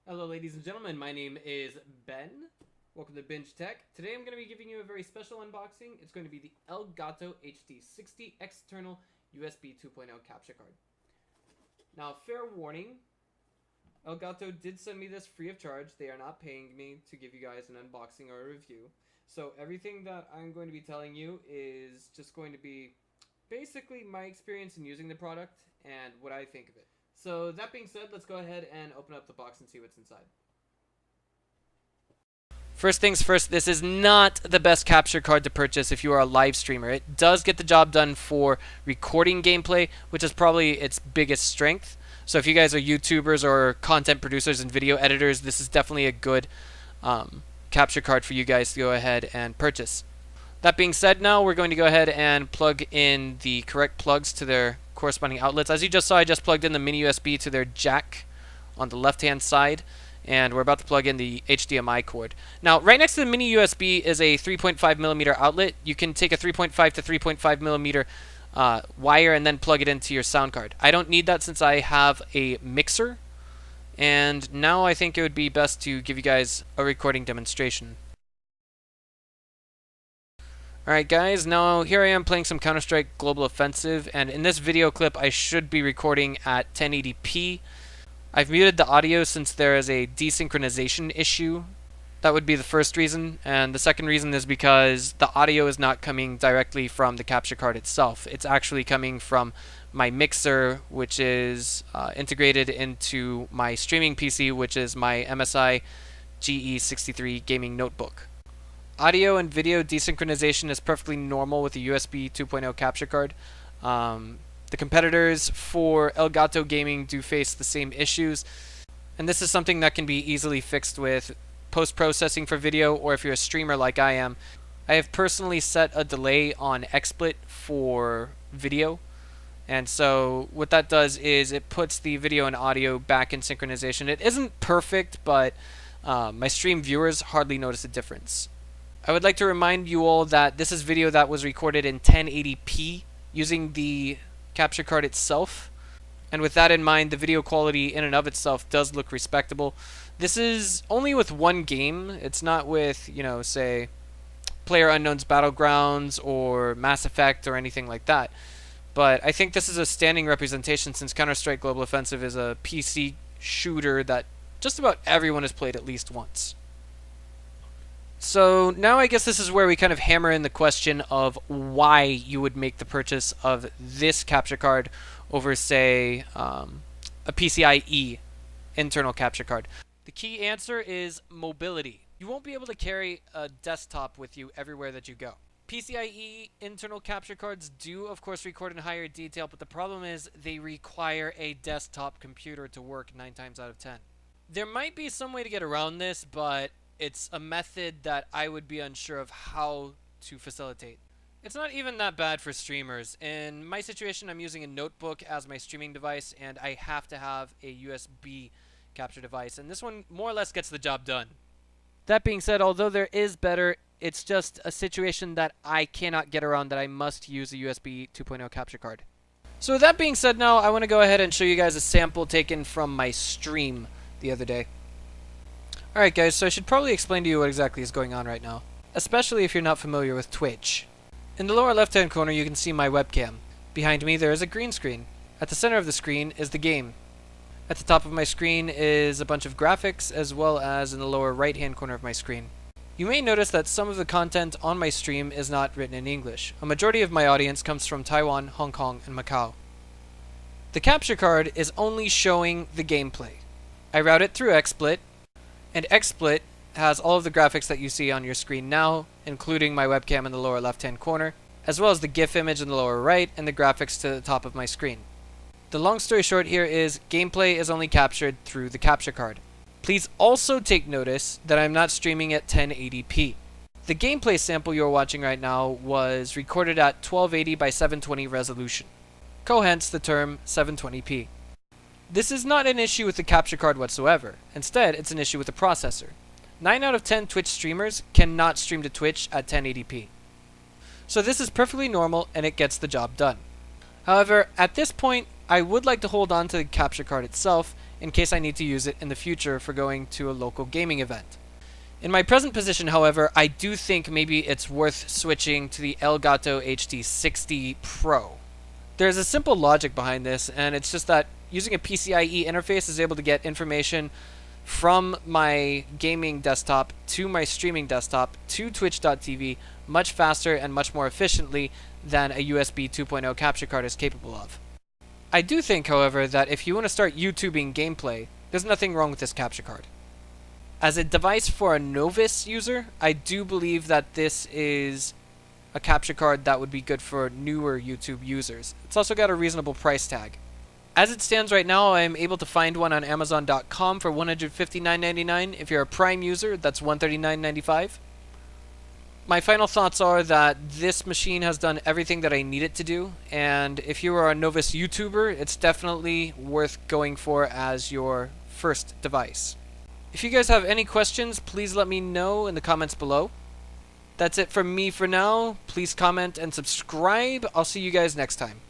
Hello ladies and gentlemen, my name is Ben. Welcome to Binge Tech. Today I'm going to be giving you a very special unboxing. It's going to be the Elgato HD60 external USB 2.0 capture card. Now, fair warning, Elgato did send me this free of charge. They are not paying me to give you guys an unboxing or a review. So everything that I'm going to be telling you is just going to be basically my experience in using the product and what I think of it. So that being said, let's go ahead and open up the box and see what's inside. First things first, this is not the best capture card to purchase if you are a live streamer. It does get the job done for recording gameplay, which is probably its biggest strength. So if you guys are YouTubers or content producers and video editors, this is definitely a good capture card for you guys to go ahead and purchase. That being said, now we're going to go ahead and plug in the correct plugs to their corresponding outlets. As you just saw, I just plugged in the mini USB to their jack on the left hand side, and we're about to plug in the HDMI cord. Now, right next to the mini USB is a 3.5mm outlet. You can take a 3.5 to 3.5mm wire and then plug it into your sound card. I don't need that since I have a mixer, and now I think it would be best to give you guys a recording demonstration. Alright guys, now here I am playing some Counter-Strike Global Offensive, and in this video clip I should be recording at 1080p. I've muted the audio since there is a desynchronization issue. That would be the first reason, and the second reason is because the audio is not coming directly from the capture card itself. It's actually coming from my mixer, which is integrated into my streaming PC, which is my MSI GE63 gaming notebook. Audio and video desynchronization is perfectly normal with a USB 2.0 capture card. The competitors for Elgato Gaming do face the same issues, and this is something that can be easily fixed with post-processing for video, or if you're a streamer like I am. I have personally set a delay on XSplit for video, and so what that does is it puts the video and audio back in synchronization. It isn't perfect, but my stream viewers hardly notice a difference. I would like to remind you all that this is video that was recorded in 1080p using the capture card itself. And with that in mind, the video quality in and of itself does look respectable. This is only with one game. It's not with, you know, say, PlayerUnknown's Battlegrounds or Mass Effect or anything like that. But I think this is a standing representation since Counter-Strike Global Offensive is a PC shooter that just about everyone has played at least once. So now I guess this is where we kind of hammer in the question of why you would make the purchase of this capture card over, say, a PCIe internal capture card. The key answer is mobility. You won't be able to carry a desktop with you everywhere that you go. PCIe internal capture cards do, of course, record in higher detail, but the problem is they require a desktop computer to work 9 times out of 10. There might be some way to get around this, but it's a method that I would be unsure of how to facilitate. It's not even that bad for streamers. In my situation, I'm using a notebook as my streaming device, and I have to have a USB capture device, and this one more or less gets the job done. That being said, although there is better, it's just a situation that I cannot get around, that I must use a USB 2.0 capture card. So with that being said, now I want to go ahead and show you guys a sample taken from my stream the other day. Alright guys, so I should probably explain to you what exactly is going on right now, especially if you're not familiar with Twitch. In the lower left hand corner you can see my webcam. Behind me there is a green screen. At the center of the screen is the game. At the top of my screen is a bunch of graphics, as well as in the lower right hand corner of my screen. You may notice that some of the content on my stream is not written in English. A majority of my audience comes from Taiwan, Hong Kong, and Macau. The capture card is only showing the gameplay. I route it through XSplit, and XSplit has all of the graphics that you see on your screen now, including my webcam in the lower left-hand corner, as well as the GIF image in the lower right and the graphics to the top of my screen. The long story short here is gameplay is only captured through the capture card. Please also take notice that I'm not streaming at 1080p. The gameplay sample you're watching right now was recorded at 1280 by 720 resolution. Cohence the term 720p. This is not an issue with the capture card whatsoever. Instead, it's an issue with the processor. 9 out of 10 Twitch streamers cannot stream to Twitch at 1080p. So this is perfectly normal and it gets the job done. However, at this point, I would like to hold on to the capture card itself in case I need to use it in the future for going to a local gaming event. In my present position, however, I do think maybe it's worth switching to the Elgato HD60 Pro. There's a simple logic behind this, and it's just that using a PCIe interface is able to get information from my gaming desktop to my streaming desktop to Twitch.tv much faster and much more efficiently than a USB 2.0 capture card is capable of. I do think, however, that if you want to start YouTubing gameplay, there's nothing wrong with this capture card. As a device for a novice user, I do believe that this is a capture card that would be good for newer YouTube users. It's also got a reasonable price tag. As it stands right now, I'm able to find one on Amazon.com for $159.99. If you're a Prime user, that's $139.95. My final thoughts are that this machine has done everything that I need it to do, and if you are a novice YouTuber, it's definitely worth going for as your first device. If you guys have any questions, please let me know in the comments below. That's it from me for now. Please comment and subscribe. I'll see you guys next time.